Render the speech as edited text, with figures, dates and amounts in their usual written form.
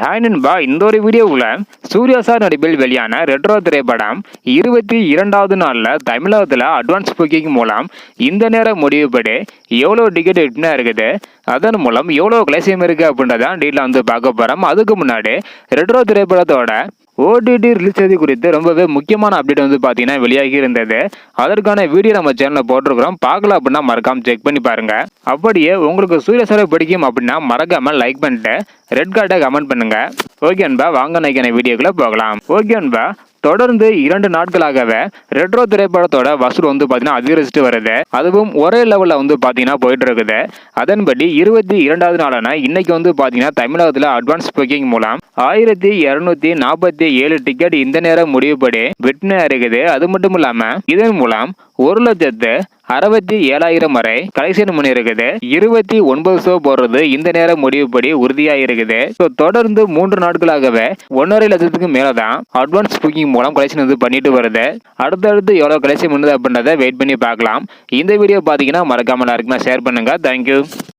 Hi நண்பா, இந்த ஒரு வீடியோவில் சூர்யா சார் நடிப்பில் வெளியான ரெட்ரோ திரைப்படம் 22வது நாளில் தமிழகத்தில் அட்வான்ஸ் புக்கிங் மூலம் இந்த நேரம் முடிவுபடி எவ்வளோ டிக்கெட் விற்பனை இருக்குது, அதன் மூலம் எவ்வளோ கலெக்ஷன் இருக்குது அப்படின்றதான் டீட்டில் வந்து பார்க்க போகிறோம். அதுக்கு முன்னாடி ரெட்ரோ திரைப்படத்தோட ஓடிடி ரிலீஸ் தேதி குறித்து ரொம்பவே முக்கியமான அப்டேட் வந்து பார்த்தீங்கன்னா வெளியாகி இருந்தது. அதற்கான வீடியோ நம்ம சேனலில் போட்டிருக்கிறோம். பார்க்கல அப்படின்னா மறக்காம செக் பண்ணி பாருங்க. அப்படியே உங்களுக்கு சூர்யா சாரை பிடிக்கும் அப்படின்னா மறக்காம லைக் பண்ணிட்டு ரெட் கார்டை கமெண்ட் பண்ணுங்க. ஓகே அன்பா, வாங்க நைக்கான வீடியோக்குள்ள போகலாம். ஓகே அன்பா, தொடர்ந்து 2 நாட்களாகவே ரெட்ரோ திரைப்படத்தோட வசூல் வந்து பார்த்தீங்கன்னா அதிகரிச்சுட்டு வருது. அதுவும் ஒரே லெவலில் வந்து பார்த்தீங்கன்னா போயிட்டு இருக்குது. அதன்படி 22வது நாளான இன்னைக்கு வந்து பார்த்தீங்கன்னா தமிழகத்தில் அட்வான்ஸ் புக்கிங் மூலம் 1247 டிக்கெட் இந்த நேரம் முடிவுபடி விற்பனை இருக்குது. அது மட்டும் இல்லாமல் இதன் மூலம் 1,67,000 வரை கலெக்ஷன் பண்ணி இருக்குது. 29 ஷோ போடுறது இந்த நேரம் முடிவுபடி உறுதியாக இருக்குது. தொடர்ந்து 3 நாட்களாகவே 1.5 லட்சத்துக்கு மேலதான் அட்வான்ஸ் புக்கிங் மூலம் கலெக்ஷன் வந்து பண்ணிட்டு வருது. அடுத்தடுத்து எவ்வளவு கலெக்ஷன் பண்ணுது அப்படின்றத வெயிட் பண்ணி பார்க்கலாம். இந்த வீடியோ பார்த்தீங்கன்னா மறக்காம எல்லாருக்குமே ஷேர் பண்ணுங்க. தேங்க்யூ.